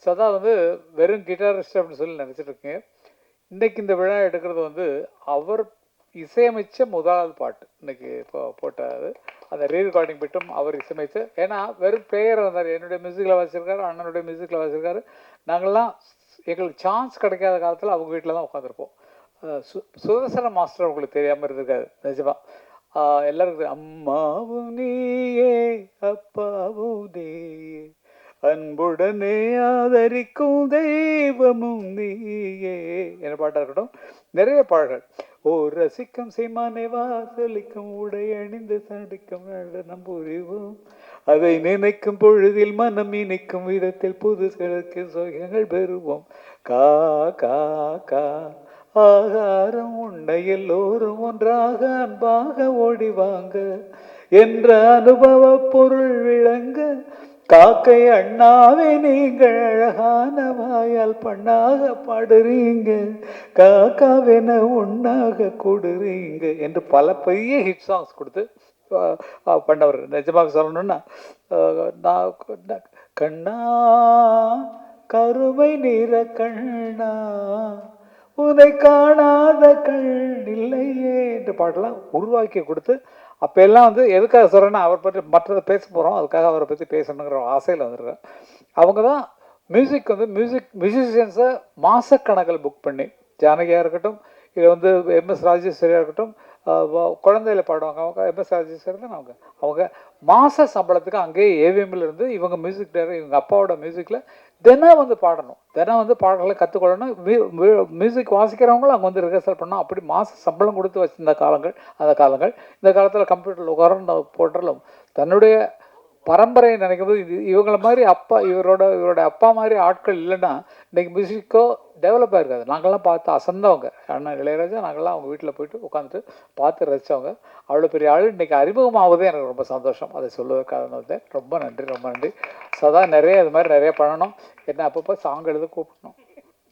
சதா வந்து வெறும் கிட்டாரிஸ்ட் அப்படின்னு சொல்லி நினச்சிட்டு இருக்கேன். இன்னைக்கு இந்த விழா எடுக்கிறது வந்து அவர் இசையமைச்ச முதலாவது பாட்டு இன்னைக்கு இப்போ போட்டாரு. அந்த ரீ ரெக்கார்டிங் பிட்டும் அவர் இசையமைச்சு, ஏன்னா வெறும் பிளேயர் வந்தார். என்னுடைய மியூசிக்கில் வாசிச்சிருக்காரு, அண்ணனுடைய மியூசிக்கில் வாசிச்சிருக்காரு. நாங்கள்லாம் எங்களுக்கு சான்ஸ் கிடைக்காத காலத்தில் அவங்க வீட்டில் தான் உட்காந்துருப்போம். சுதர்சன மாஸ்டர் உங்களுக்கு தெரியாமல் இருந்திருக்காது நிஜமா. எல்லாருக்கும் அம்மாவும் நீயே அப்பாவும் நீயே அன்புடனே ஆதரிக்கும் தெய்வமும் நீயே என பாட்டாக இருக்கட்டும். நிறைய பாடல்கள். ஓ ரசிக்கும் சீமானை வாசலிக்கும் உடை அணிந்து தடிக்கும் நம் புரிவோம் அதை நினைக்கும் பொழுதில் மனம் இணைக்கும் விதத்தில் புதுசலுக்கு சுகங்கள் பெறுவோம். கா கா கா ஆகாரம் உன்னை எல்லோரும் ஒன்றாக அன்பாக ஓடிவாங்க என்ற அனுபவ பொருள் விளங்க காக்கை அண்ணாவே நீங்கள் அழகான வாயால் பண்ணாக பாடுறீங்க காக்காவென ஒன்னாக கொடுறீங்க என்று பல பெரிய ஹிட் சாங்ஸ் கொடுத்து பண்ணவர். நிஜமாக சொல்லணும்னா கண்ணா கருமை நிற கண்ணா உதை காணாத கண் இல்லையே என்று பாடலாம் உருவாக்கி கொடுத்து, அப்போ எல்லாம் வந்து எதுக்காக சொல்கிறேன்னா அவர் பற்றி மற்றதை பேச போகிறோம், அதுக்காக அவரை பற்றி பேசணுங்கிற ஆசையில் வந்துருக்கேன். அவங்க தான் மியூசிக் வந்து மியூசிஷியன்ஸை மாதக்கணக்கில் புக் பண்ணி, ஜானகியாக இருக்கட்டும், இது வந்து எம்எஸ் ராஜேஸ்வரியாக இருக்கட்டும், குழந்தையில பாடுவாங்க அவங்க எம்எஸ் ராஜேஸ்வரி தான். அவங்க மாத சம்பளத்துக்கு அங்கேயே ஏவிஎம்மில் இருந்து இவங்க மியூசிக் டைரக்டர் இவங்க அப்பாவோட மியூசிக்கில் தினம் வந்து பாடணும், தினம் வந்து பாடல்களை கற்றுக்கொள்ளணும். மியூசிக் வாசிக்கிறவங்களும் அங்கே வந்து ரிஹர்சல் பண்ணணும். அப்படி மாத சம்பளம் கொடுத்து வச்சிருந்த காலங்கள் அந்த காலங்கள். இந்த காலத்தில் கம்ப்யூட்டரில் உட்கார போட்டாலும் தன்னுடைய பரம்பரையை நினைக்கும்போது இவங்களை மாதிரி இவரோட அப்பா மாதிரி ஆட்கள் இல்லைன்னா இன்றைக்கி மியூசிக்கோ டெவலப் ஆகிருக்காது. நாங்கள்லாம் பார்த்து அசந்தவங்க. அண்ணன் இளையராஜா நாங்கள்லாம் அவங்க வீட்டில் போயிட்டு உட்காந்துட்டு பார்த்து ரசித்தவங்க. அவ்வளோ பெரிய ஆள் இன்றைக்கி அறிமுகமாவதே எனக்கு ரொம்ப சந்தோஷம். அதை சொல்லுவதற்காக வந்து ரொம்ப நன்றி, ரொம்ப நன்றி. சதா நிறைய இது மாதிரி நிறைய பண்ணணும். என்ன அப்பப்போ சாங் எழுத கூப்பிடணும்.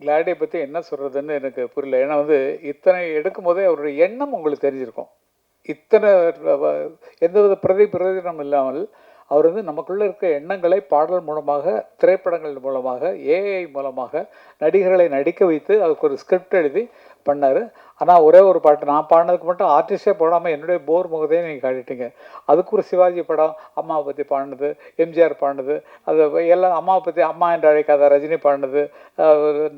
கிளாடியை பற்றி என்ன சொல்கிறதுன்னு எனக்கு புரியல. ஏன்னா வந்து இத்தனை எடுக்கும் போதே அவருடைய எண்ணம் உங்களுக்கு தெரிஞ்சிருக்கும். இத்தனை எந்தவித பிரதிபலம் இல்லாமல் அவர் வந்து நமக்குள்ளே இருக்க எண்ணங்களை பாடல் மூலமாக, திரைப்படங்கள் மூலமாக, ஏஐ மூலமாக நடிகர்களை நடிக்க வைத்து அதுக்கு ஒரு ஸ்கிரிப்ட் எழுதி பண்ணார். ஆனால் ஒரே ஒரு பாட்டு நான் பாடினதுக்கு மட்டும் ஆர்டிஸ்டே போடாமல் என்னுடைய போர் முகத்தையும் நீங்கள் காட்டிட்டீங்க. அதுக்கு ஒரு சிவாஜி படம் அம்மாவை பற்றி பாடினது, எம்ஜிஆர் பாடினது, அது எல்லாம் அம்மாவை பற்றி அம்மா என்று அழைக்காத ரஜினி பாடினது,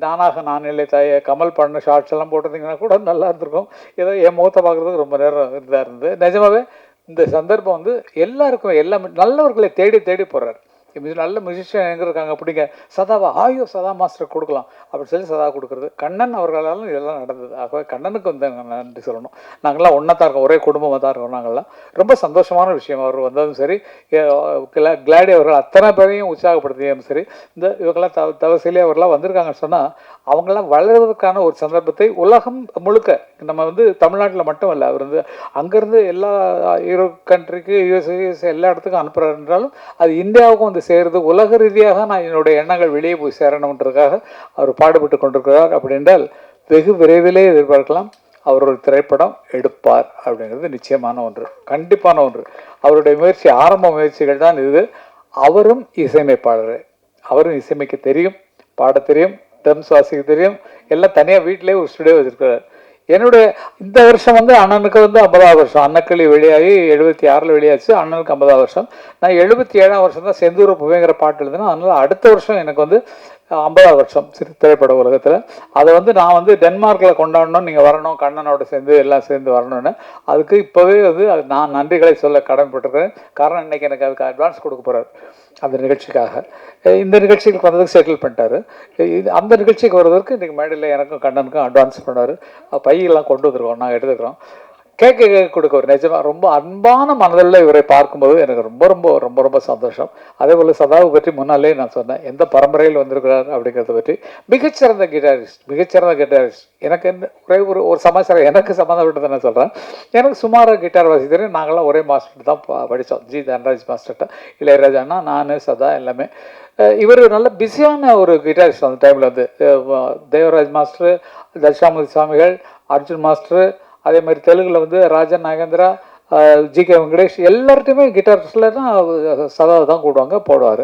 நானாக நான் இல்லை தாயே கமல் பாடின ஷார்ட்ஸ் எல்லாம் போட்டிருந்தீங்கன்னா கூட நல்லா இருந்திருக்கும். ஏதோ என் முகத்தை பார்க்குறதுக்கு ரொம்ப நேரம் இதாக இருந்தது. நிஜமாகவே இந்த சந்தர்ப்பம் வந்து எல்லாருக்கும் எல்லாம் நல்லவர்களை தேடி தேடி போகிறார். நல்ல மியூசிஷியன் எங்கே இருக்காங்க அப்படிங்க, சதாவா ஆயோ சதா மாஸ்டர் கொடுக்கலாம் அப்படின்னு சொல்லி சதா கொடுக்குறது. கண்ணன் அவர்களாலும் இதெல்லாம் நடந்தது. ஆகவே கண்ணனுக்கு வந்து நன்றி சொல்லணும். நாங்கள்லாம் ஒன்றா தான் இருக்கோம், ஒரே குடும்பமாக தான் இருக்கோம். நாங்கள்லாம் ரொம்ப சந்தோஷமான விஷயம். அவர் வந்ததும் சரி, கிளாடி அவர்கள் அத்தனை பேரையும் உற்சாகப்படுத்தியும் சரி, இந்த இவங்கெல்லாம் தவசிலே அவர்களாம் வந்திருக்காங்கன்னு சொன்னால் அவங்களாம் வளர்வதற்கான ஒரு சந்தர்ப்பத்தை உலகம் முழுக்க, நம்ம வந்து தமிழ்நாட்டில் மட்டும் இல்லை, அவர் வந்து அங்கேருந்து எல்லா யூரோப் கண்ட்ரிக்கு யூஎஸ்ஏ எல்லா இடத்துக்கும் அனுப்புகிறார் என்றாலும் அது இந்தியாவுக்கும் வந்து சேருது. உலக ரீதியாக நான் என்னுடைய எண்ணங்கள் வெளியே போய் சேரணுன்றதுக்காக அவர் பாடுபட்டு கொண்டிருக்கிறார். அப்படி என்றால் வெகு விரைவிலே எதிர்பார்க்கலாம் அவர் ஒரு திரைப்படம் எடுப்பார் அப்படிங்கிறது நிச்சயமான ஒன்று, கண்டிப்பான ஒன்று. அவருடைய முயற்சி, ஆரம்ப முயற்சிகள் தான் இது. அவரும் இசையமைப்பாளர், அவரும் இசையமைக்க தெரியும், பாட தெரியும், ட்ரம்ஸ் வாசிக்க தெரியும். எல்லாம் தனியாக வீட்டிலே ஒரு ஸ்டுடியோ வச்சிருக்கிறார். என்னுடைய இந்த வருஷம் வந்து அண்ணனுக்கு வந்து 50ஆவது வருஷம். அன்னக்கிளி வெளியாகி 76 வெளியாச்சு. அண்ணனுக்கு 50ஆவது வருஷம். நான் 77ஆம் வருஷம் தான் செந்தூர புவேங்கிற பாட்டு எழுதுனேன். அதனால் அடுத்த வருஷம் எனக்கு வந்து 50ஆவது வருஷம் திரைப்பட உலகத்தில். அதை வந்து நான் வந்து டென்மார்க்கில் கொண்டாடணும், நீங்கள் வரணும், கண்ணனோட சேர்ந்து எல்லாம் சேர்ந்து வரணும்னு. அதுக்கு இப்போவே வந்து நான் நன்றிகளை சொல்ல கடமைப்பட்டிருக்கிறேன். காரணம் இன்றைக்கி எனக்கு அதுக்கு அட்வான்ஸ் கொடுக்க போகிறார் அந்த நிகழ்ச்சிக்காக. இந்த நிகழ்ச்சிக்கு வந்ததுக்கு செட்டில் பண்ணிட்டாரு. அந்த நிகழ்ச்சிக்கு வருவதற்கு இன்றைக்கி மேடையில் எனக்கும் கண்ணனுக்கும் அட்வான்ஸ் பண்ணார். பையெல்லாம் கொண்டு வந்துருக்கோம், நாங்கள் எடுத்துக்கிறோம். கேட்க கேட்க கொடுக்க ஒரு நிஜமாக ரொம்ப அன்பான மனதில் இவரை பார்க்கும்போது எனக்கு ரொம்ப ரொம்ப ரொம்ப ரொம்ப சந்தோஷம். அதே போல் சதாவை பற்றி முன்னாலே நான் சொன்னேன், எந்த பரம்பரையில் வந்திருக்கிறார் அப்படிங்கிறத பற்றி. மிகச்சிறந்த கிட்டாரிஸ்ட். எனக்கு என்ன ஒரே ஒரு சமாச்சாரம் எனக்கு சம்மந்தப்பட்டதை நான் சொல்கிறேன். எனக்கு சுமாராக கிட்டார் வாசி தெரியும். நாங்களாம் ஒரே மாஸ்டர் தான் படித்தோம், ஜி தன்ராஜ் மாஸ்டர்கிட்ட. இளையராஜானா நான் சதா எல்லாமே. இவர் நல்ல பிஸியான ஒரு கிட்டாரிஸ்ட். அந்த டைமில் வந்து தேவராஜ் மாஸ்டர், தட்சாமூர்த்தி சுவாமிகள், அர்ஜுன் மாஸ்டர், அதே மாதிரி தெலுங்கில் வந்து ராஜன் நாகேந்திரா, ஜி.கே. வெங்கடேஷ், எல்லார்ட்டையுமே கிட்டார்ஸ்லாம் சதாவை தான் கூடுவாங்க, போடுவார்.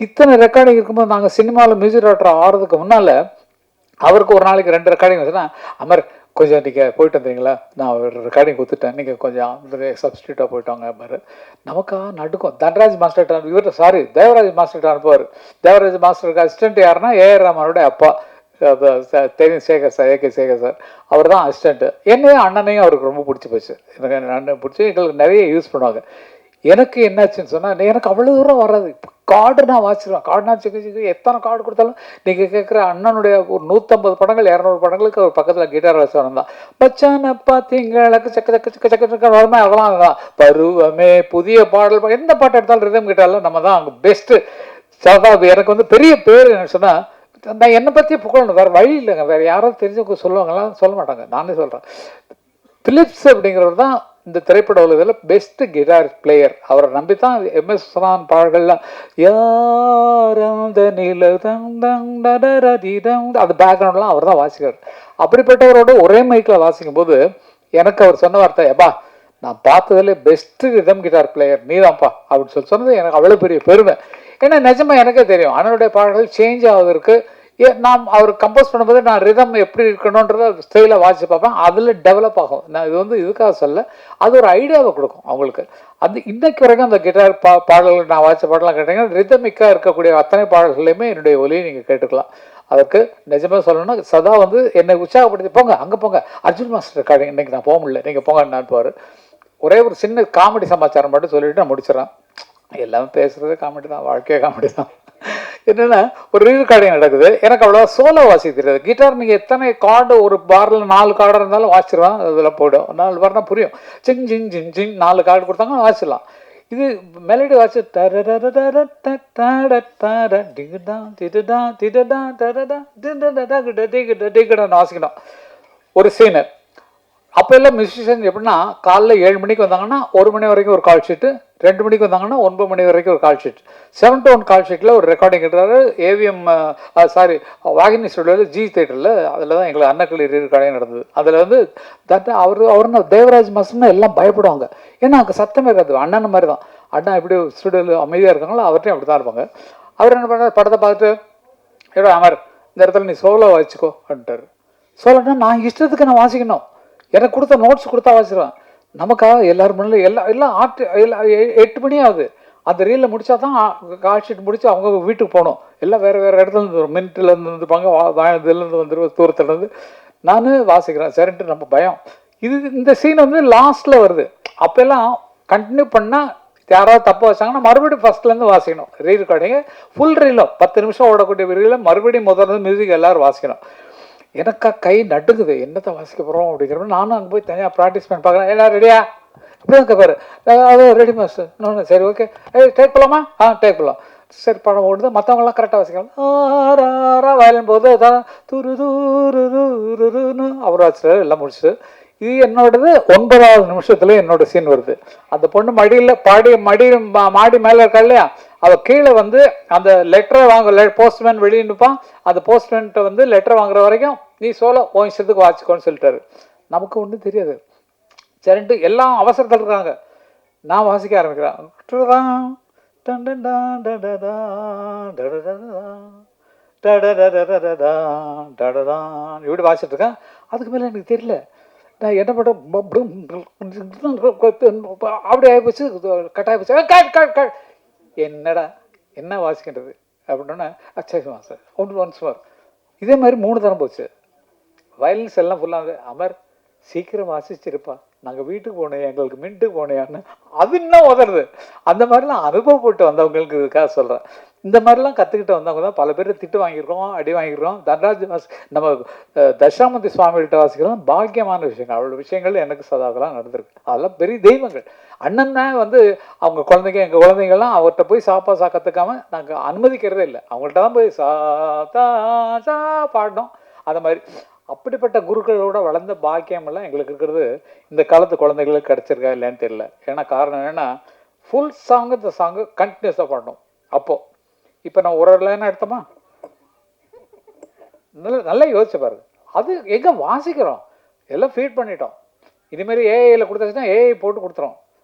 இத்தனை ரெக்கார்டிங் இருக்கும்போது நாங்கள் சினிமாவில் மியூசிக் டைரக்டர் ஆகிறதுக்கு முன்னால் அவருக்கு ஒரு நாளைக்கு 2 ரெக்கார்டிங் வச்சுன்னா, அமர் கொஞ்சம் நீங்கள் போயிட்டு வந்தீங்களா, நான் ஒரு ரெக்கார்டிங் கொடுத்துட்டேன், நீங்கள் கொஞ்சம் சப்ஸ்டியூட்டாக போயிட்டு வாங்க பாரு. நமக்காக நடுக்கும். தன்ராஜ் மாஸ்டர்கிட்ட இவர் தேவராஜ் மாஸ்டர்கிட்ட அனுப்புவார். தேவராஜ் மாஸ்டருக்கு அசிஸ்டன்ட் யாருன்னா ஏஆர் ரஹ்மானுடைய அப்பா, தெரியும், Shekhar sir, AK Shekhar sir. அவர் தான் அசிஸ்டண்ட்டு. என்னையும் அண்ணனையும் அவருக்கு ரொம்ப பிடிச்சி போச்சு. எனக்கு அண்ணன் பிடிச்சி எங்களுக்கு நிறைய யூஸ் பண்ணுவாங்க. எனக்கு என்னாச்சுன்னு சொன்னால், எனக்கு அவ்வளோ தூரம் வராது. கார்டு நான் வாசிடுவேன். கார்டுனா சிக்கு எத்தனை கார்டு கொடுத்தாலும் நீங்கள் கேட்குற அண்ணனுடைய ஒரு 150 படங்கள் 200 படங்களுக்கு அவர் பக்கத்தில் கிட்டார் வாசிவன் தான். பச்சான பார்த்தீங்களுக்கு சக்க வருமே, அதெல்லாம் தான் பருவமே, புதிய பாடல், எந்த பாட்டு எடுத்தாலும் ரிதம் கிட்டாரில் நம்ம தான் அங்கே பெஸ்ட்டு. சதாபி எனக்கு வந்து பெரிய பேர் என்ன சொன்னால், நான் என்னை பற்றியே புகழணும், வேறு வழி இல்லைங்க. வேறு யாராவது தெரிஞ்சவங்க சொல்லுவாங்கலாம், சொல்ல மாட்டாங்க, நானே சொல்கிறேன். பிலிப்ஸ் அப்படிங்கிறவர் தான் இந்த திரைப்பட உலகத்தில் பெஸ்ட்டு கிட்டார் பிளேயர். அவரை நம்பி தான் எம்எஸ் விஸ்வநாதன் பாடல்கள்லாம் யாரந்த நில அது பேக்ரவுண்ட்லாம் அவர் தான் வாசிக்கிறார். அப்படிப்பட்டவரோட ஒரே மைக்கில் வாசிக்கும் போது எனக்கு அவர் சொன்ன வார்த்தை, எப்பா நான் பார்த்ததுல பெஸ்ட்டு ரிதம் கிட்டார் பிளேயர் நீதான்ப்பா அப்படின்னு சொன்னது எனக்கு அவ்வளோ பெரிய பெருமை. ஏன்னா நிஜமாக எனக்கே தெரியும் அண்ணனுடைய பாடல்கள் சேஞ்ச் ஆகுவதற்கு. நான் அவர் கம்போஸ் பண்ணும்போது நான் ரிதம் எப்படி இருக்கணுன்றத ஸ்டைலாக வாசிச்சு பார்ப்பேன். அதில் டெவலப் ஆகும். நான் இது வந்து இதுக்காக சொல்ல, அது ஒரு ஐடியாவை கொடுக்கும் அவங்களுக்கு. அது இன்னைக்கு வரைக்கும் அந்த கிட்டார் பாடல்கள் நான் வாசித்த பாடலாம் கேட்டீங்கன்னா ரிதமிக்காக இருக்கக்கூடிய அத்தனை பாடல்களையுமே என்னுடைய ஒலியை நீங்கள் கேட்டுக்கலாம். அதற்கு நிஜமாக சொல்லணும்னா சதா வந்து என்னை உற்சாகப்படுத்தி, போங்க அங்கே போங்க, அர்ஜுன் மாஸ்டர் இருக்காங்க, இன்றைக்கி நான் போக முடியல, நீங்கள் போங்க அனுப்புவார். ஒரே ஒரு சின்ன காமெடி சமாச்சாரம் மட்டும் சொல்லிவிட்டு நான் முடிச்சிடறேன். எல்லாமே பேசுகிறது காமெடி தான், வாழ்க்கையே காமெடி தான். என்னென்னா, ஒரு ரீரெக்கார்டிங் நடக்குது. எனக்கு அவ்வளோவா சோலோ வாசிக்க தெரியாது. கிட்டார் நீங்கள் எத்தனை கார்டு, ஒரு பாரில் 4 கார்டு இருந்தாலும் வாசிச்சிருவேன். அதில் போய்டும். 4 பாருனா புரியும். சிங் ஜிங் ஜிங் ஜிங் 4 கார்டு கொடுத்தாங்க வாசிடலாம். இது மெலடி வாசி வாசிக்கணும். ஒரு சீனு அப்போ எல்லாம் மியூசிஷியன் எப்படின்னா, காலைல 7 மணிக்கு வந்தாங்கன்னா 1 மணி வரைக்கும் ஒரு கால் ஷீட்டு, 2 மணிக்கு வந்தாங்கன்னா 9 மணி வரைக்கும் ஒரு கால் ஷீட், 7 to 1 கால் ஷீட்டில் ஒரு ரெக்கார்டிங் எடுறாரு. ஏவிஎம் வாகினி ஸ்டுடியோவில் ஜி தேட்டரில். அதில் தான் எங்களுக்கு அன்னக்கிளி ரெக்கார்டிங் நடந்தது. அதில் வந்து அவருன்னு தேவராஜ் மாஸ்டர்னா எல்லாம் பயப்படுவாங்க. ஏன்னா அங்கே சத்தமே இருக்காது. அண்ணன் மாதிரி தான். அண்ணா எப்படி ஸ்டுடியோவில் அமைதியாக இருக்காங்களோ அவர்கிட்டையும் அப்படி தான் இருப்பாங்க. அவர் என்ன பண்ணுறாரு, படத்தை பார்த்துட்டு, ஏடோ அமர் இந்த இடத்துல நீ சோலோ வாசிக்கோ அப்படின்ட்டார். சோலோன்னா நான் இஷ்டத்துக்கு நான் வாசிக்கணும். எனக்கு கொடுத்த நோட்ஸ் கொடுத்தா வாசிடுவேன். நமக்காக எல்லோரும் முன்னாடி எல்லாம் 8 மணி ஆகுது. அந்த ரீலில் முடித்தா தான் கால் ஷீட் முடித்து அவங்க வீட்டுக்கு போகணும். எல்லாம் வேறு இடத்துலேருந்து வரும். மின்ட்லேருந்து வந்துருப்பாங்க, இதுலேருந்து வந்துடும், தூரத்துலேருந்து. நான் வாசிக்கிறேன் சரின்ட்டு நம்ம பயம். இந்த சீன் வந்து லாஸ்ட்டில் வருது. அப்போல்லாம் கண்டினியூ பண்ணால் யாராவது தப்பு வச்சாங்கன்னா மறுபடியும் ஃபஸ்ட்லேருந்து வாசிக்கணும். ரீரெக்கார்டிங்கு ஃபுல் ரீலும் 10 நிமிஷம் ஓடக்கூடிய ரீலில் மறுபடியும் முதல்ல மியூசிக் எல்லோரும் வாசிக்கணும். எனக்கா கை நடுங்குது, என்னத்தை வாசிக்க போகிறோம் அப்படிங்கிறப்ப நானும் அங்கே போய் தனியாக ப்ராக்டிஸ் பண்ணி பார்க்குறேன். எல்லாம் ரெடியா இப்படி தான் கேட்பாரு. அது ரெடி மாஸ்டர். இன்னொன்று சரி ஓகே, டேக் போகலாமா? டேக் போகலாம். சரி படம் ஓடுது, மற்றவங்களாம் கரெக்டாக வாசிக்கலாம். வயலின் போது அதான் துரு தூருன்னு அவர் வாசிச்சார். எல்லாம் முடிச்சுட்டு இது என்னோடது 9வது நிமிஷத்துல என்னோட சீன் வருது. அந்த பொண்ணு மடியில் மாடி மேலே இருக்கா இல்லையா, அவள் கீழே வந்து அந்த லெட்டரை வாங்க, போஸ்ட்மேன் வெளியே நிற்பான். அந்த போஸ்ட்மேன்கிட்ட வந்து லெட்டர் வாங்குற வரைக்கும் நீ சோலோ உன் இஷ்டத்துக்கு வாசிக்கோன்னு சொல்லிட்டாரு. நமக்கு ஒன்றும் தெரியாது. சரின்ட்டு எல்லாம் அவசரத்தில் இருக்காங்க. நான் வாசிக்க ஆரம்பிக்கிறேன். இப்படி வாசிட்டு இருக்கேன். அதுக்கு மேலே எனக்கு தெரியல நான் என்ன பண்ணுறேன். அப்படி ஆகிப்போச்சு, கட்டாயிப்போச்சு. என்னடா என்ன வாசிக்கின்றது அப்படின்னா, சரி சார் ஒன்ஸ் மோர். இதே மாதிரி 3 தரம் போச்சு. வயலன்ஸ் எல்லாம் ஃபுல்லாக அமர் சீக்கிரம் வாசிச்சிருப்பா நாங்கள் வீட்டுக்கு போனோம், எங்களுக்கு மின்ட்டுக்கு போனையான்னு அது இன்னும் உதறது. அந்த மாதிரிலாம் அனுபவப்பட்டு வந்தவங்களுக்கு இதுக்காக சொல்கிறேன். இந்த மாதிரிலாம் கற்றுக்கிட்டு வந்தவங்க தான் பல பேர் திட்டு வாங்கியிருக்கோம், அடி வாங்கியிருக்கோம். தன்ராஜ் நம்ம தட்சிணாமூர்த்தி சுவாமிகிட்ட வாசிக்கலாம் பாக்கியமான விஷயங்கள். அவ்வளோ விஷயங்கள் எனக்கு சதாவெல்லாம் நடந்திருக்கு. அதெல்லாம் பெரிய தெய்வங்கள். அண்ணன் தான் வந்து அவங்க குழந்தைங்க, எங்கள் குழந்தைங்கள்லாம் அவர்கிட்ட போய் சாப்பா கற்றுக்காம நாங்கள் அனுமதிக்கிறதே இல்லை. அவங்கள்ட்ட தான் போய் சா பாடணும். அந்த மாதிரி அப்படிப்பட்ட குருக்களோட வளர்ந்த பாக்கியமெல்லாம் எங்களுக்கு இருக்கிறது இந்த காலத்து குழந்தைகளுக்கு கிடச்சிருக்கா இல்லைன்னு தெரியல. ஏன்னா காரணம் என்னென்னா ஃபுல் சாங்கு இந்த சாங்கு கண்டினியூஸாக பாடணும். அப்போது இப்போ நான் ஒரு லைனாக எடுத்தோமா, நல்லா யோசிச்சு பாருங்க. அது எங்கே வாசிக்கிறோம், எல்லாம் ஃபீட் பண்ணிட்டோம். இதுமாரி ஏஐயில் கொடுத்தாச்சுன்னா ஏஐ போட்டு கொடுத்துரும்.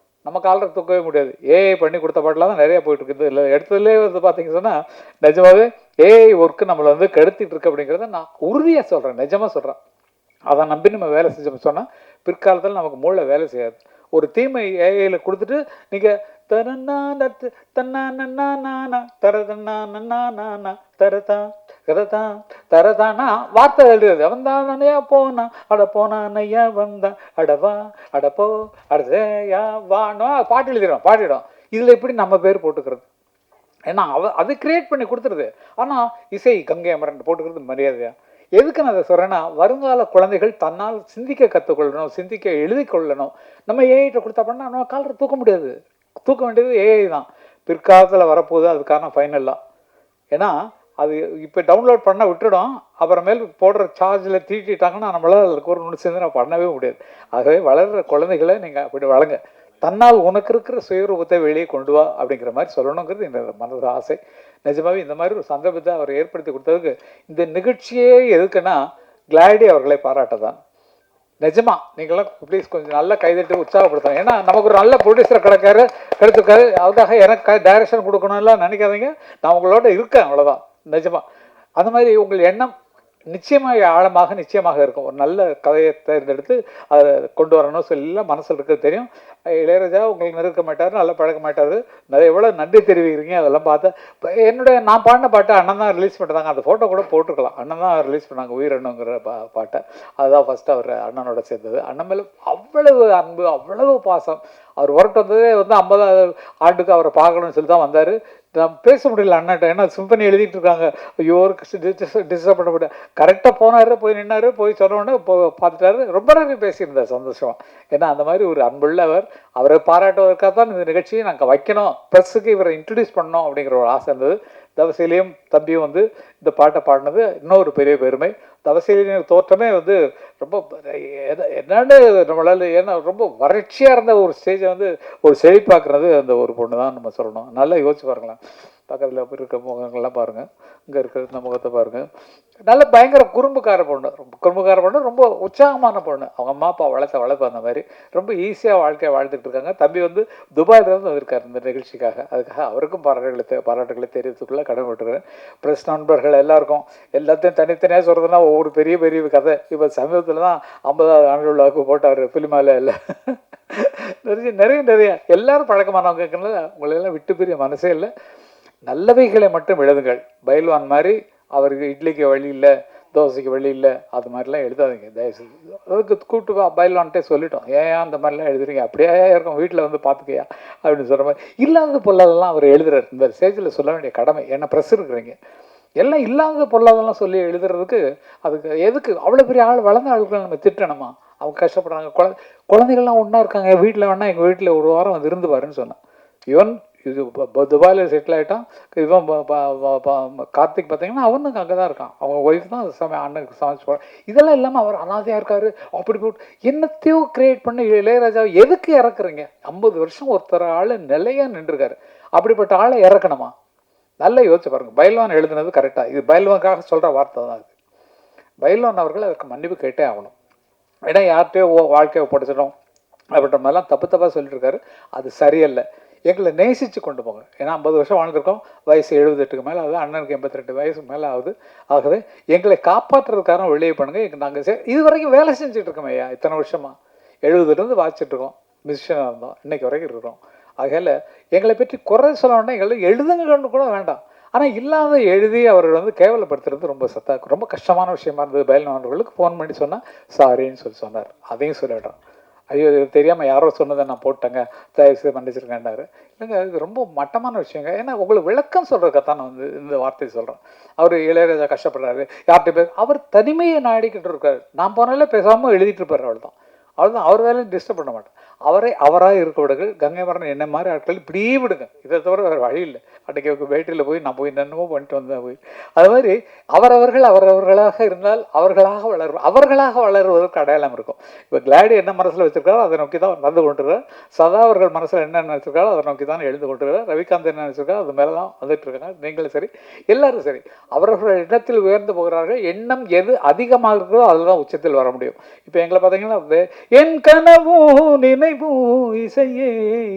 நம்ம காலத்தில் தூக்கவே முடியாது. ஏஐ பண்ணி கொடுத்த பாட்டெலாம் தான் நிறைய போயிட்டுருக்குது. இல்லை எடுத்ததுலேயே வந்து பார்த்தீங்கன்னு சொன்னால் நிஜமாவே ஏஐ ஒர்க்கு நம்மளை வந்து கெடுத்திட்டு இருக்கு அப்படிங்கிறத நான் உறுதியாக சொல்கிறேன், நிஜமாக சொல்கிறேன். அதை நம்பி நம்ம வேலை செஞ்சோம்னு சொன்னால் பிற்காலத்தில் நமக்கு மூளை வேலை செய்யாது. ஒரு தீமை ஏஐயில் கொடுத்துட்டு நீங்கள் தரனா தரதானா வார்த்தை எழுதுறது. அவன் தான் நனையா போனா அட போனா நையா வந்தான் அடவா அடப்போ அடயா வானோ பாட்டு எழுதிடும், பாடிடும். இதில் எப்படி நம்ம பேர் போட்டுக்கிறது? ஏன்னா அது கிரியேட் பண்ணி கொடுத்துருது. ஆனால் இசை கங்கை அமரன் போட்டுக்கிறது மரியாதையா? எதுக்கு நான் அதை சொல்கிறேன்னா, வருங்கால குழந்தைகள் தன்னால் சிந்திக்க கற்றுக்கொள்ளணும், சிந்திக்க எழுதி கொள்ளணும். நம்ம ஏஐட்ட கொடுத்தா பண்ணால் நம்ம காலத்தில் தூக்க முடியாது. தூக்க வேண்டியது ஏஐ தான். பிற்காலத்தில் வரப்போகுது அதுக்கான ஃபைனல்லாம். ஏன்னா அது இப்போ டவுன்லோட் பண்ண விட்டுடும், அப்புறமேல் போடுற சார்ஜில் தீட்டிட்டாங்கன்னா நம்மளால் அதுக்கு ஒரு நுணு சேர்ந்து நான் பண்ணவே முடியாது. ஆகவே வளர்கிற குழந்தைகளை நீங்கள் அப்படி வளங்க. தன்னால் உனக்கு இருக்கிற சுயரூபத்தை வெளியே கொண்டு வா அப்படிங்கிற மாதிரி சொல்லணுங்கிறது என்னோட மனது ஆசை. நிஜமாவே இந்த மாதிரி ஒரு சந்தர்ப்பத்தை அவர் ஏற்படுத்தி கொடுத்ததுக்கு இந்த நிகழ்ச்சியே எதுக்குன்னா கிளாடி அவர்களை பாராட்ட தான். நிஜமா நீங்களாம் ப்ளீஸ் கொஞ்சம் நல்லா கைதட்டி உற்சாகப்படுத்தணும். ஏன்னா நமக்கு ஒரு நல்ல ப்ரொடியூசரை கிடைச்சிருக்காரு. அதுக்காக எனக்கு டைரக்ஷன் கொடுக்கணும்லாம் நினைக்காதீங்க. நான் உங்களோட இருக்கேன், அவ்வளோதான். நிஜமா அந்த மாதிரி உங்கள் எண்ணம் நிச்சயமாக ஆழமாக நிச்சயமாக இருக்கும். ஒரு நல்ல கதையை தேர்ந்தெடுத்து அதை கொண்டு வரணும் சொல்லலாம் மனசில் இருக்கிறது தெரியும். இளையராஜா உங்களுக்கு நெருக்க மாட்டார், நல்லா பழக்க மாட்டார். நிறைய எவ்வளோ நன்றி தெரிவிக்கிறீங்க அதெல்லாம் பார்த்தேன். இப்போ நான் பாடின பாட்டை அண்ணன் தான் ரிலீஸ் பண்ணுறாங்க. அந்த ஃபோட்டோ கூட போட்டிருக்கலாம். அண்ணன் தான் ரிலீஸ் பண்ணாங்க உயிரண்ணுங்கிற பாட்டை. அதுதான் ஃபஸ்ட்டு அவர் அண்ணனோட சேர்ந்தது. அண்ணன் மேலே அவ்வளவு அன்பு, அவ்வளவு பாசம். அவர் ஒர்க் வந்ததே வந்து 50வது ஆண்டுக்கு அவரை பார்க்கணும்னு சொல்லி தான் வந்தார். நான் பேச முடியல அண்ணன்ட்ட. ஏன்னா சிம்பனி எழுதிட்டு இருக்காங்க. ஐயோ டிஸ்டர்ப் பண்ண முடியாது. கரெக்டாக போனார், போய் நின்னார், போய் சொன்னோடனே பார்த்துட்டாரு. ரொம்ப நேரம் பேசியிருந்தார் சந்தோஷமாக. ஏன்னா அந்த மாதிரி ஒரு அன்புள்ளவர். அவரை பாராட்டுவதற்காக தான் இந்த நிகழ்ச்சியை நாங்கள் வைக்கணும், ப்ரெஸ்ஸுக்கு இவரை இன்ட்ரடியூஸ் பண்ணோம் அப்படிங்கிற ஒரு ஆசை இருந்தது. தவசீலியும் தம்பியும் வந்து இந்த பாட்டை பாடினது இன்னொரு பெரிய பெருமை. தவசீலியின் தோற்றமே வந்து ரொம்ப என்னன்னு நம்மளால், ஏன்னா ரொம்ப வறட்சியாக இருந்த ஒரு ஸ்டேஜை வந்து ஒரு செழிப்பாக்குறது அந்த ஒரு பொண்ணு தான் நம்ம சொல்லணும். நல்லா யோசிச்சு பாருங்களேன். பக்கத்தில் இருக்க முகங்கள்லாம் பாருங்கள், இங்கே இருக்கிற இந்த முகத்தை பாருங்கள். நல்ல பயங்கர குறும்புக்கார பொண்ணு, ரொம்ப குறும்புக்கார பொண்ணு, ரொம்ப உற்சாகமான பொண்ணு. அவங்க அம்மா அப்பா வளர்ப்பு அந்த மாதிரி ரொம்ப ஈஸியாக வாழ்க்கையை வாழ்ந்துட்டு இருக்காங்க. தம்பி வந்து துபாயிலேருந்து வந்திருக்காரு இந்த நிகழ்ச்சிக்காக. அதுக்காக அவருக்கும் பாராட்டுகளை தெரிவித்துக்குள்ள கடமைப்பட்டுருக்கேன். ப்ரெஸ் நண்பர்கள் எல்லாத்தையும் தனித்தனியாக சொல்கிறதுனா ஒவ்வொரு பெரிய பெரிய கதை. இப்போ சமீபத்தில் தான் 50வது ஆண்டு விழாவுக்கு போட்டார் ஃபிலிமாவில். இல்லை நிறைய எல்லாரும் பழக்கமானவங்க இருக்கிறதுனால உங்களெல்லாம் விட்டு பெரிய மனசே இல்லை. நல்லவைகளை மட்டும் எழுதுங்கள். பயில்வான் மாதிரி அவருக்கு இட்லிக்கு வழி இல்லை, தோசைக்கு வழி இல்லை, அது மாதிரிலாம் எழுதாதீங்க தயவுசெய்து. அதுக்கு கூப்பிட்டு பயில்வான்ட்டே சொல்லிட்டோம். ஏன் அந்த மாதிரிலாம் எழுதுறீங்க, அப்படியே இருக்கும் வீட்டில் வந்து பார்த்துக்கையா அப்படின்னு சொல்கிற மாதிரி. இல்லாத பொருளாதெல்லாம் அவர் எழுதுறாரு. இந்த ஸ்டேஜில் சொல்ல வேண்டிய கடமை. ஏன்னா ப்ரெஸ் இருக்கிறீங்க, எல்லாம் இல்லாத பொருளாதெல்லாம் சொல்லி எழுதுறதுக்கு அதுக்கு எதுக்கு அவ்வளோ பெரிய ஆள் வளர்ந்த ஆளுகளை நம்ம திட்டணுமா? அவங்க கஷ்டப்படுறாங்க. குழந்தைகள்லாம் ஒன்றா இருக்காங்க வீட்டில். வேணால் எங்கள் வீட்டில் ஒரு வாரம் வந்து இருந்து பாருன்னு சொன்னேன். ஈவன் இது துபாயில் செட்டில் ஆகிட்டான். இவன் கார்த்திக் பார்த்தீங்கன்னா அவனுக்கு அங்கே தான் இருக்கான். அவங்க ஒய்ஃப் தான் அண்ணனுக்கு சமைச்சு போகிறான். இதெல்லாம் இல்லாமல் அவர் அனாதையாக இருக்கார். அப்படி போட்டு என்னத்தையோ கிரியேட் பண்ணி இளையராஜாவை எதுக்கு இறக்குறீங்க? 50 வருஷம் ஒருத்தர் ஆள் நிலையாக நின்றுருக்காரு. அப்படிப்பட்ட ஆளை இறக்கணுமா? நல்லா யோசிச்சு பாருங்கள். பயில்வான் எழுதுனது கரெக்டாக, இது பயில்வானுக்காக சொல்கிற வார்த்தை தான் அது. பயில்வான் அவர்கள் அதற்கு மன்னிப்பு கேட்டே ஆகணும். ஏன்னா யார்கிட்டயோ வாழ்க்கையை படிச்சிட்டோம் அப்படின்ற மாதிரிலாம் தப்பாக சொல்லிட்டு இருக்காரு. அது சரியல்ல. எங்களை நேசித்து கொண்டு போங்க. ஏன்னா 50 வருஷம் வாழ்ந்துருக்கோம். வயசு 78க்கு மேலே ஆகுது. அண்ணனுக்கு 82 வயசு மேலே ஆகுது. ஆகவே எங்களை காப்பாற்றுறதுக்கான வெளியே பண்ணுங்கள். நாங்கள் இது வரைக்கும் வேலை செஞ்சுட்டு இருக்கோம் ஐயா. இத்தனை வருஷமாக 70லேருந்து வாசிச்சுட்டு இருக்கோம். மியூசிஷியனாக இருந்தோம், இன்னைக்கு வரைக்கும் இருக்கிறோம். ஆகையில் எங்களை பற்றி குறை சொல்லணும்னா எங்களை எழுதுங்கன்னு கூட வேண்டாம். ஆனால் இல்லாத எழுதி அவர்கள் வந்து கேவலப்படுத்துறது ரொம்ப கஷ்டமான விஷயமா இருந்தது. பயில்வான்களுக்கு ஃபோன் பண்ணி சொன்னால் சாரின்னு சொன்னார். அதையும் சொல்லிடுறோம். ஐயோ இது தெரியாமல் யாரோ சொன்னதை நான் போட்டேங்க, தயவுசெய்து மன்னிச்சிருக்கேன்டாரு. இல்லைங்க, அது ரொம்ப மட்டமான விஷயங்க. ஏன்னா உங்களுக்கு விளக்கம் சொல்கிறதுக்காக நான் வந்து இந்த வார்த்தையை சொல்கிறேன். அவர் இளையராஜா கஷ்டப்படுறாரு, யார்கிட்ட பேர் அவர் தனிமையை நாடிக்கிட்டு இருக்காரு. நான் போனாலே பேசாமல் எழுதிட்டு இருப்பார், அவ்வளோதான். அவ்வளோதான், அவர் வேலையும் டிஸ்டர்ப் பண்ண மாட்டேன். அவராக இருக்க விடுங்க. கங்கை மரன் என்ன மாதிரி ஆட்கள் இப்படியே விடுங்க, இதை தவிர வேறு வழி இல்லை. அன்றைக்கி பேட்டியில் போய் நான் போய் என்னென்னமோ பண்ணிட்டு வந்தேன் போய். அது மாதிரி அவரவர்களாக இருந்தால் அவர்களாக வளருவதற்கு அடையாளம் இருக்கும். இப்போ கிளாடி என்ன மனசில் வச்சிருக்காரோ அதை நோக்கி தான் நடந்து கொண்டிருக்கார். சதா அவர்கள் மனசில் என்ன நினச்சிருக்காரோ அதை நோக்கி தான் எழுந்து கொண்டிருக்கார். ரவிகாந்த் என்ன நினச்சிருக்காரோ அது மேலே தான் வந்துட்டு இருக்காங்க. நீங்களும் சரி, எல்லாரும் சரி, அவர்கள் எண்ணத்தில் உயர்ந்து போகிறார்கள். எண்ணம் எது அதிகமாக இருக்கிறதோ அதில் தான் உச்சத்தில் வர முடியும். இப்போ எங்களை பார்த்தீங்கன்னா, என் கனவும் நினைவும் இசையே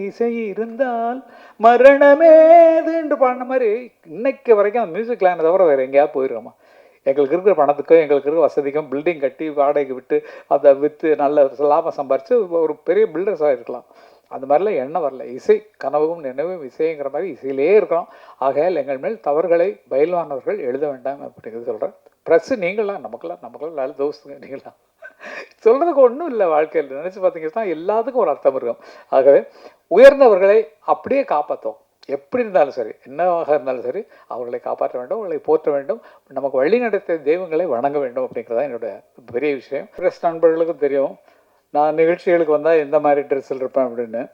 இசை இருந்தால் மரணமேது என்று பாடின மாதிரி இன்னைக்கு வரைக்கும் அந்த மியூசிக் லைனை தவிர வேறு எங்கேயாவது போயிடுறோமா? எங்களுக்கு இருக்கிற பணத்துக்கும் எங்களுக்கு இருக்கிற வசதிக்கும் பில்டிங் கட்டி வாடகைக்கு விட்டு அதை விற்று நல்ல லாபம் சம்பாரித்து ஒரு பெரிய பில்டர்ஸாக இருக்கலாம். அந்த மாதிரிலாம் எண்ணம் வரல. இசை கனவும் நினைவும் இசைங்கிற மாதிரி இசையிலே இருக்கிறோம். ஆகையால் எங்கள் மேல் தவறுகளை பயில்வானவர்கள் எழுத வேண்டாம் அப்படிங்கிறது சொல்கிறேன். ப்ரெஸ்ஸு நீங்களாம் நமக்கெல்லாம் நல்ல தோஸ்துங்க. நீங்களாம் சொல்கிறதுக்கு ஒன்றும் இல்லை. வாழ்க்கையில் நினச்சி பார்த்தீங்கன்னா எல்லாத்துக்கும் ஒரு அர்த்தம் இருக்கும். ஆகவே உயர்ந்தவர்களை அப்படியே காப்பாற்றுவோம். எப்படி இருந்தாலும் சரி, என்னவாக இருந்தாலும் சரி, அவர்களை காப்பாற்ற வேண்டும், அவர்களை போற்ற வேண்டும், நமக்கு வழி நடத்திய தெய்வங்களை வணங்க வேண்டும் அப்படிங்கிறதான் என்னோடய பெரிய விஷயம். ப்ரெஸ் நண்பர்களுக்கும் தெரியும் நான் நிகழ்ச்சிகளுக்கு வந்தால் எந்த மாதிரி ட்ரெஸ்ஸில் இருப்பேன் அப்படின்னு.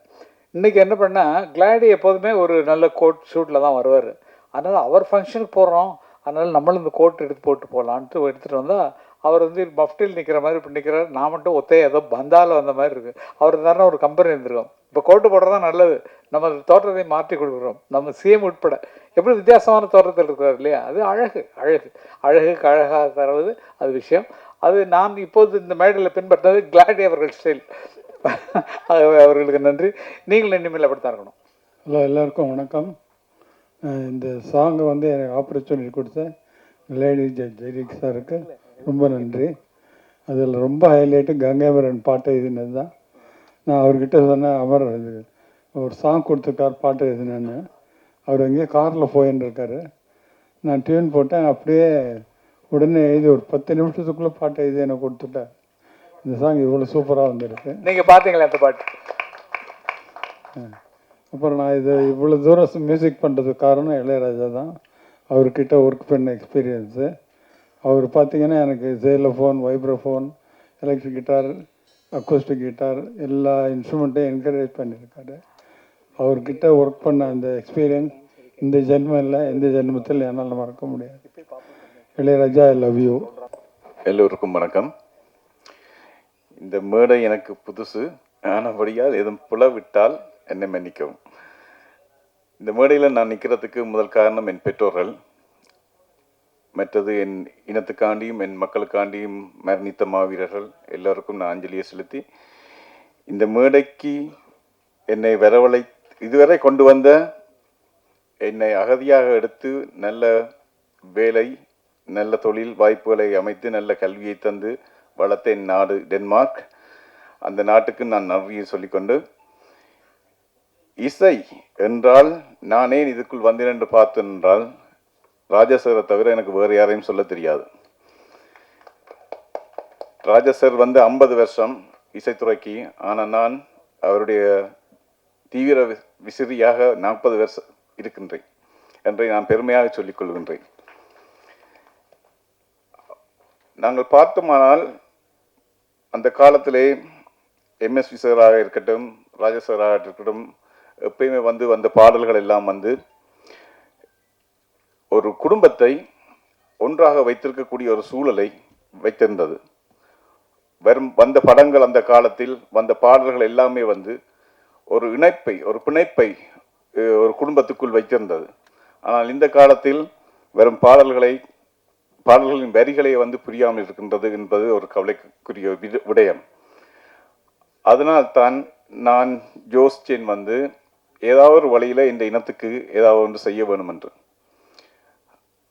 இன்றைக்கி என்ன பண்ணால், கிளாடி எப்போதுமே ஒரு நல்ல கோட் ஷூட்டில் தான் வருவார். அதனால் அவர் ஃபங்க்ஷனுக்கு போடுறோம், அதனால் நம்மளும் இந்த கோட் எடுத்து போட்டு போகலான்ட்டு எடுத்துகிட்டு வந்தால் அவர் வந்து மஃப்டில் நிற்கிற மாதிரி இப்படி நிற்கிறார். நான் மட்டும் ஒத்தையை ஏதோ பந்தால் வந்த மாதிரி இருக்குது. அவர் தானே ஒரு கம்பெனி இருந்திருக்கோம். இப்போ கோட்டு போடுறதான் நல்லது. நம்ம தோற்றத்தை மாற்றி கொடுக்குறோம். நம்ம சிஎம் உட்பட எப்படி வித்தியாசமான தோற்றத்தில் இருக்கிறார் இல்லையா? அது அழகுக்கு அழகாக தருவது அது விஷயம். அது நான் இப்போது இந்த மேடையில் பின்பற்றது கிளாடி அவர்கள் ஸ்டைல். அவர்களுக்கு நன்றி. நீங்கள் இனிமேல் அப்படித்தான் இருக்கணும். ஹலோ, எல்லாருக்கும் வணக்கம். இந்த சாங்கை வந்து எனக்கு ஆப்பர்ச்சுனிட்டி கொடுத்த லேடி ஜெயரிக் சாருக்கு ரொம்ப நன்றி. அதில் ரொம்ப ஹைலைட்டு கங்கைமரன் பாட்டு எழுதினது தான். நான் அவர்கிட்ட சொன்னேன், அவர் ஒரு சாங் கொடுத்துருக்கார் பாட்டு எழுதினேன்னு. அவர் எங்கேயோ காரில் போயின்னு இருக்காரு. நான் டியூன் போட்டேன், அப்படியே உடனே எழுதி ஒரு 10 நிமிஷத்துக்குள்ளே பாட்டு எழுதி எனக்கு கொடுத்துட்டேன். இந்த சாங் இவ்வளோ சூப்பராக வந்துருக்கு. நீங்கள் பார்த்தீங்களா அந்த பாட்டு? அப்புறம் நான் இது இவ்வளோ தூரம் மியூசிக் பண்ணுறதுக்கு காரணம் இளையராஜா தான். அவர்கிட்ட ஒர்க் பண்ண எக்ஸ்பீரியன்ஸு. அவர் பார்த்திங்கன்னா எனக்கு xylophone, vibraphone, electric guitar, acoustic guitar எல்லா இன்ஸ்ட்ருமெண்ட்டையும் என்கரேஜ் பண்ணியிருக்காரு. அவர்கிட்ட ஒர்க் பண்ண அந்த எக்ஸ்பீரியன்ஸ் இந்த ஜென்மம் இல்லை, எந்த ஜென்மத்தில் என்னால் மறக்க முடியாது. Ilaiyaraaja, I love you. எல்லோருக்கும் வணக்கம். இந்த மேடை எனக்கு புதுசு, ஆனபடியால் எதுவும் புலவிட்டால் என்னை மன்னிக்கவும். இந்த மேடையில் நான் நிற்கிறதுக்கு முதல் காரணம் என் பெற்றோர்கள். மற்றது என் இனத்துக்காண்டியும் என் மக்களுக்காண்டியும் மரணித்த மாவீரர்கள் எல்லோருக்கும் நான் அஞ்சலியை செலுத்தி, இந்த மேடைக்கு என்னை இதுவரை கொண்டு வந்த, என்னை அகதியாக எடுத்து நல்ல வேலை, நல்ல தொழில் வாய்ப்புகளை அமைத்து நல்ல கல்வியை தந்து வளர்த்த என் நாடு டென்மார்க். அந்த நாட்டுக்கு நான் நன்றியை சொல்லிக்கொண்டு, இசை என்றால் நான் ஏன் இதுக்குள் வந்தேன் என்று பார்த்தேன் என்றால், ராஜா சாரை தவிர எனக்கு வேறு யாரையும் சொல்ல தெரியாது. ராஜா சார் வந்து 50 வருஷம் இசைத்துறைக்கு, ஆனால் நான் அவருடைய தீவிர விசிறியாக 40 வருஷம் இருக்கின்றேன் என்றை நான் பெருமையாக சொல்லிக் கொள்கின்றேன். நாங்கள் பார்த்தோமானால் அந்த காலத்திலே எம்எஸ்வி சாராக இருக்கட்டும், ராஜா சாராக இருக்கட்டும், எப்பயுமே வந்த பாடல்கள் எல்லாம் வந்து ஒரு குடும்பத்தை ஒன்றாக வைத்திருக்கக்கூடிய ஒரு சூழலை வைத்திருந்தது. வந்த படங்கள், அந்த காலத்தில் வந்த பாடல்கள் எல்லாமே வந்து ஒரு இணைப்பை, ஒரு பிணைப்பை ஒரு குடும்பத்துக்குள் வைத்திருந்தது. ஆனால் இந்த காலத்தில் வரும் பாடல்களின் வரிகளை வந்து புரியாமல் இருக்கின்றது என்பது ஒரு கவலைக்குரிய விடயம். அதனால் தான் நான் யோசிச்சேன் வந்து ஏதாவது ஒரு வழியில் இந்த இனத்துக்கு ஏதாவது ஒன்று செய்ய வேணும் என்று.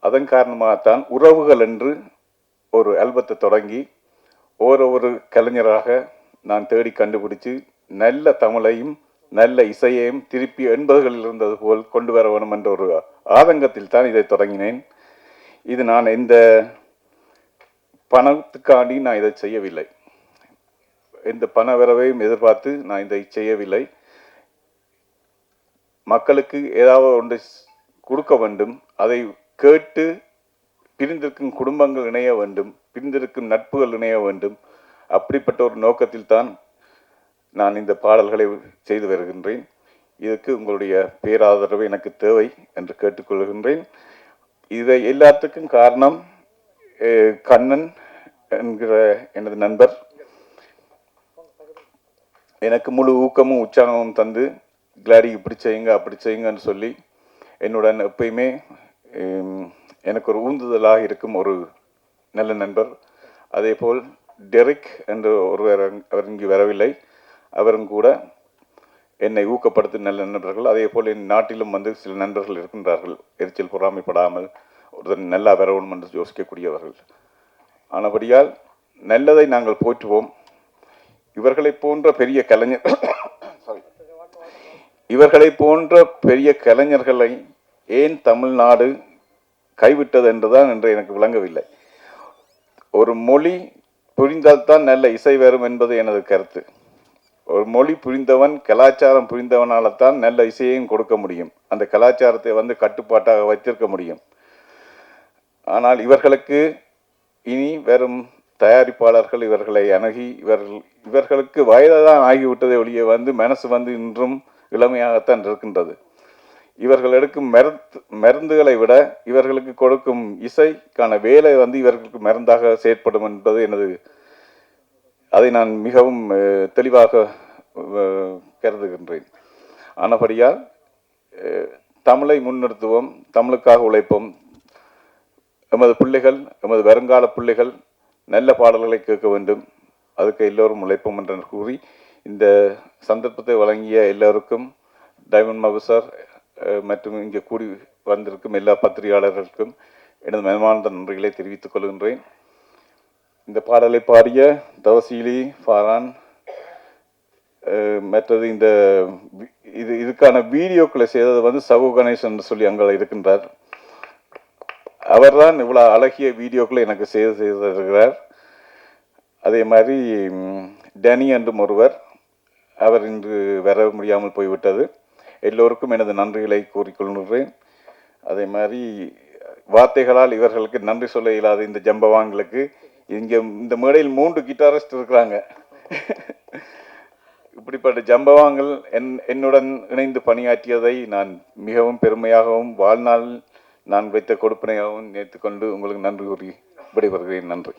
அதன் காரணமாகத்தான் உறவுகள் என்று ஒரு ஆல்பத்தை தொடங்கி ஒவ்வொரு கலைஞராக நான் தேடி கண்டுபிடிச்சு நல்ல தமிழையும் நல்ல இசையையும் திருப்பி 80களில் இருந்தது போல் கொண்டு வர வேணும் என்ற ஒரு ஆதங்கத்தில் தான் இதை தொடங்கினேன். இது நான் எந்த பணத்துக்காண்டி நான் இதை செய்யவில்லை. எந்த பண வரவையும் எதிர்பார்த்து நான் இதை செய்யவில்லை. மக்களுக்கு ஏதாவது ஒன்று கொடுக்க வேண்டும், அதை கேட்டு பிரிந்திருக்கும் குடும்பங்கள் இணைய வேண்டும், பிரிந்திருக்கும் நட்புகள் இணைய வேண்டும். அப்படிப்பட்ட ஒரு நோக்கத்தில் தான் நான் இந்த பாடல்களை செய்து வருகின்றேன். இதுக்கு உங்களுடைய பேராதரவு எனக்கு தேவை என்று கேட்டுக்கொள்கின்றேன். இதை எல்லாத்துக்கும் காரணம் கண்ணன் என்கிற எனது நண்பர் எனக்கு முழு ஊக்கமும் உற்சாகமும் தந்து, கிளாடி இப்படி செய்யுங்க அப்படி செய்யுங்கன்னு சொல்லி என்னுடன் எப்பயுமே எனக்கு ஒரு ஊந்துதலாக இருக்கும் ஒரு நல்ல நண்பர். அதே போல் டெரிக் என்று ஒருவர், அவர் இங்கு வரவில்லை, அவரும் கூட என்னை ஊக்கப்படுத்தும் நல்ல நண்பர்கள். அதே போல் என் நாட்டிலும் வந்து சில நண்பர்கள் இருக்கின்றார்கள், எரிச்சல் பொறாமைப்படாமல் ஒருத்தர் நல்லா வரணும் என்று யோசிக்கக்கூடியவர்கள். ஆனபடியால் நல்லதை நாங்கள் போற்றுவோம். இவர்களை போன்ற பெரிய கலைஞர் இவர்களை போன்ற பெரிய கலைஞர்களை ஏன் தமிழ்நாடு கைவிட்டது என்றுதான் என்று எனக்கு விளங்கவில்லை. ஒரு மொழி புரிந்தால்தான் நல்ல இசை வரும் என்பது எனது கருத்து. ஒரு மொழி புரிந்தவன், கலாச்சாரம் புரிந்தவனால்தான் நல்ல இசையையும் கொடுக்க முடியும், அந்த கலாச்சாரத்தை வந்து கட்டுப்பாட்டாக வைத்திருக்க முடியும். ஆனால் இவர்களுக்கு இனி வெறும் தயாரிப்பாளர்கள் இவர்களை அணுகி இவர்களுக்கு வயதுதான் ஆகிவிட்டதை ஒழிய வந்து மனசு வந்து இன்றும் இளமையாகத்தான் இருக்கின்றது. இவர்கள் எடுக்கும் மருந்துகளை விட இவர்களுக்கு கொடுக்கும் இசைக்கான வேலை வந்து இவர்களுக்கு மருந்தாக செயற்படும் என்பது அதை நான் மிகவும் தெளிவாக கருதுகின்றேன். ஆனபடியால் தமிழை முன்னிறுத்துவோம், தமிழுக்காக உழைப்போம். எமது பிள்ளைகள், எமது வருங்கால பிள்ளைகள் நல்ல பாடல்களை கேட்க வேண்டும், அதுக்கு எல்லோரும் உழைப்போம் என்று கூறி இந்த சந்தர்ப்பத்தை வழங்கிய எல்லோருக்கும், டைமண்ட் மகு சார் மற்றும் இங்கே கூடி வந்திருக்கும் எல்லா பத்திரிகையாளர்களுக்கும் எனது மனமார்ந்த நன்றிகளை தெரிவித்துக் கொள்கின்றேன். இந்த பாடலை பாடிய தவசீலி, ஃபாரான், மற்றது இந்த இதுக்கான வீடியோக்களை செய்தது வந்து சவு கணேசன் சொல்லி அங்கே இருக்கின்றார். அவர்தான் இவ்வளோ அழகிய வீடியோக்களை எனக்கு செய்திருக்கிறார். அதே மாதிரி டனி என்றும் ஒருவர், அவர் இன்று வர முடியாமல் போய்விட்டது. எல்லோருக்கும் எனது நன்றிகளை கூறிக்கொள்கிறேன். அதே மாதிரி வார்த்தைகளால் இவர்களுக்கு நன்றி சொல்ல இயலாத இந்த ஜம்பவான்களுக்கு, இங்கே இந்த மேடையில் 3 கிட்டாரிஸ்ட் இருக்கிறாங்க. இப்படிப்பட்ட ஜம்பவான்கள் என்னுடன் இணைந்து பணியாற்றியதை நான் மிகவும் பெருமையாகவும் வாழ்நாள் நான் வைத்த கொடுப்பனையாகவும் நினைத்துக்கொண்டு உங்களுக்கு நன்றி கூறி விடைபெறுகிறேன். நன்றி.